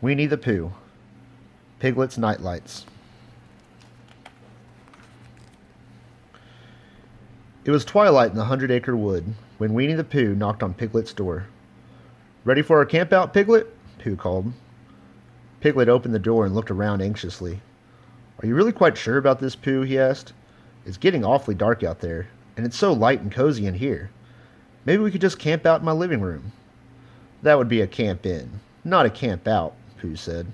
Winnie the Pooh, Piglets' Nightlights. It was twilight in the 100-acre wood when Winnie the Pooh knocked on Piglet's door. "Ready for our campout, Piglet?" Pooh called. Piglet opened the door and looked around anxiously. "Are you really quite sure about this, Pooh?" he asked. "It's getting awfully dark out there, and it's so light and cozy in here. Maybe we could just camp out in my living room." "That would be a camp in, not a camp out," Pooh said.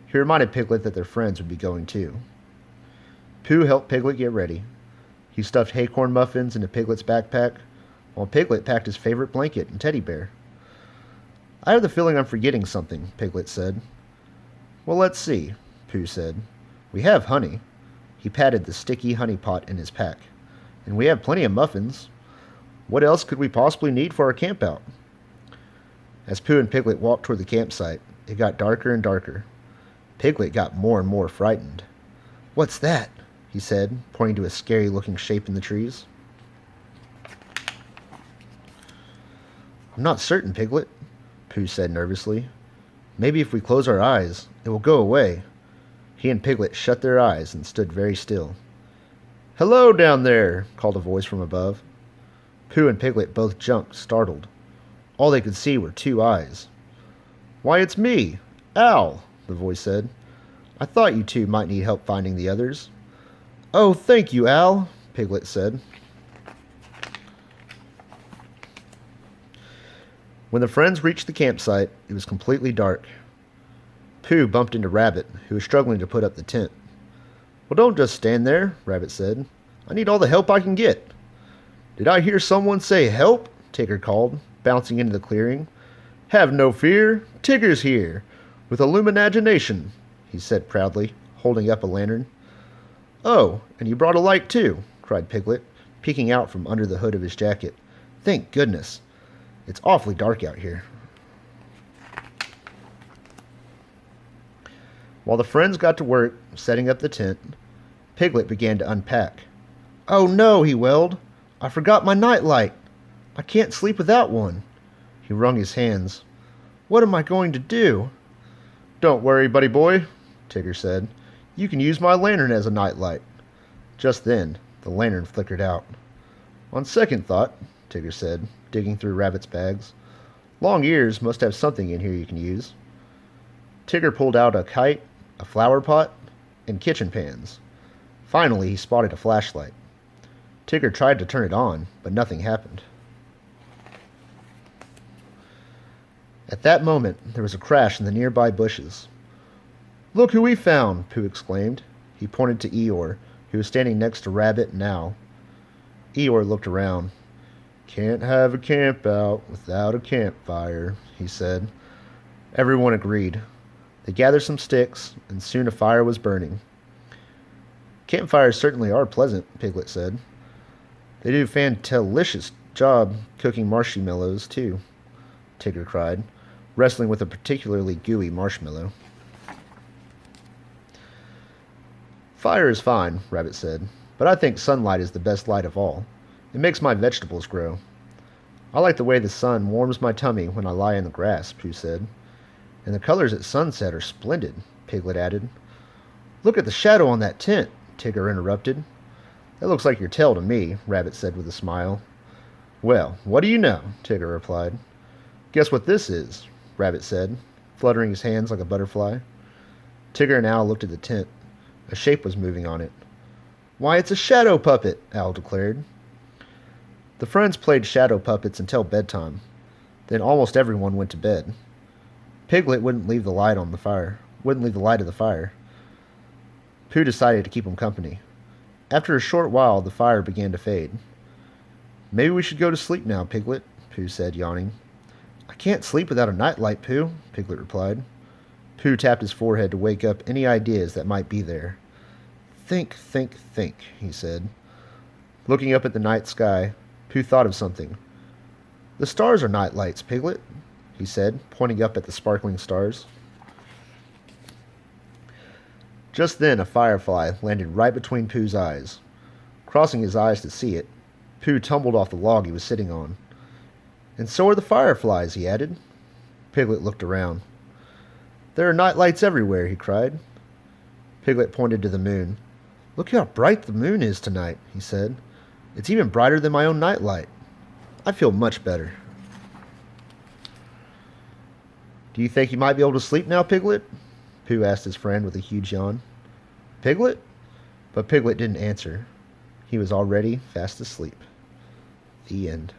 He reminded Piglet that their friends would be going too. Pooh helped Piglet get ready. He stuffed acorn muffins into Piglet's backpack, while Piglet packed his favorite blanket and teddy bear. "I have the feeling I'm forgetting something," Piglet said. "Well, let's see," Pooh said. "We have honey." He patted the sticky honey pot in his pack. "And we have plenty of muffins. What else could we possibly need for our campout?" As Pooh and Piglet walked toward the campsite, it got darker and darker. Piglet got more and more frightened. "What's that?" he said, pointing to a scary-looking shape in the trees. "I'm not certain, Piglet," Pooh said nervously. "Maybe if we close our eyes, it will go away." He and Piglet shut their eyes and stood very still. "Hello, down there!" called a voice from above. Pooh and Piglet both jumped, startled. All they could see were two eyes. "Why, it's me, Al," the voice said. "I thought you two might need help finding the others." "Oh, thank you, Al," Piglet said. When the friends reached the campsite, it was completely dark. Pooh bumped into Rabbit, who was struggling to put up the tent. "Well, don't just stand there," Rabbit said. "I need all the help I can get." "Did I hear someone say help?" Tigger called, bouncing into the clearing. "Have no fear, Tigger's here, with illuminagination," he said proudly, holding up a lantern. "Oh, and you brought a light too," cried Piglet, peeking out from under the hood of his jacket. "Thank goodness. It's awfully dark out here." While the friends got to work setting up the tent, Piglet began to unpack. "Oh no," he wailed. "I forgot my nightlight. I can't sleep without one." He wrung his hands. "What am I going to do?" "Don't worry, buddy boy," Tigger said. "You can use my lantern as a nightlight." Just then, the lantern flickered out. "On second thought," Tigger said, digging through Rabbit's bags, "Long Ears must have something in here you can use." Tigger pulled out a kite, a flower pot, and kitchen pans. Finally, he spotted a flashlight. Tigger tried to turn it on, but nothing happened. At that moment, there was a crash in the nearby bushes. "Look who we found!" Pooh exclaimed. He pointed to Eeyore, who was standing next to Rabbit and Owl. Eeyore looked around. "Can't have a camp out without a campfire," he said. Everyone agreed. They gathered some sticks, and soon a fire was burning. "Campfires certainly are pleasant," Piglet said. "They do a fantalicious job cooking marshmallows, too," Tigger cried, wrestling with a particularly gooey marshmallow. "Fire is fine," Rabbit said, "but I think sunlight is the best light of all. It makes my vegetables grow." "I like the way the sun warms my tummy when I lie in the grass," Pooh said. "And the colors at sunset are splendid," Piglet added. "Look at the shadow on that tent," Tigger interrupted. "That looks like your tail to me," Rabbit said with a smile. "Well, what do you know?" Tigger replied. "Guess what this is?" Rabbit said, fluttering his hands like a butterfly. Tigger and Owl looked at the tent. A shape was moving on it. "Why, it's a shadow puppet," Owl declared. The friends played shadow puppets until bedtime. Then almost everyone went to bed. Piglet wouldn't leave the light of the fire. Pooh decided to keep him company. After a short while, the fire began to fade. "Maybe we should go to sleep now, Piglet," Pooh said, yawning. "I can't sleep without a nightlight, Pooh," Piglet replied. Pooh tapped his forehead to wake up any ideas that might be there. "Think, think, think," he said. Looking up at the night sky, Pooh thought of something. "The stars are nightlights, Piglet," he said, pointing up at the sparkling stars. Just then a firefly landed right between Pooh's eyes. Crossing his eyes to see it, Pooh tumbled off the log he was sitting on. "And so are the fireflies," he added. Piglet looked around. There are nightlights everywhere, he cried. Piglet pointed to the moon. Look how bright the moon is tonight, he said. It's even brighter than my own nightlight. I feel much better. Do you think you might be able to sleep now, Piglet? Pooh asked his friend with a huge yawn. Piglet? But Piglet didn't answer. He was already fast asleep. The end.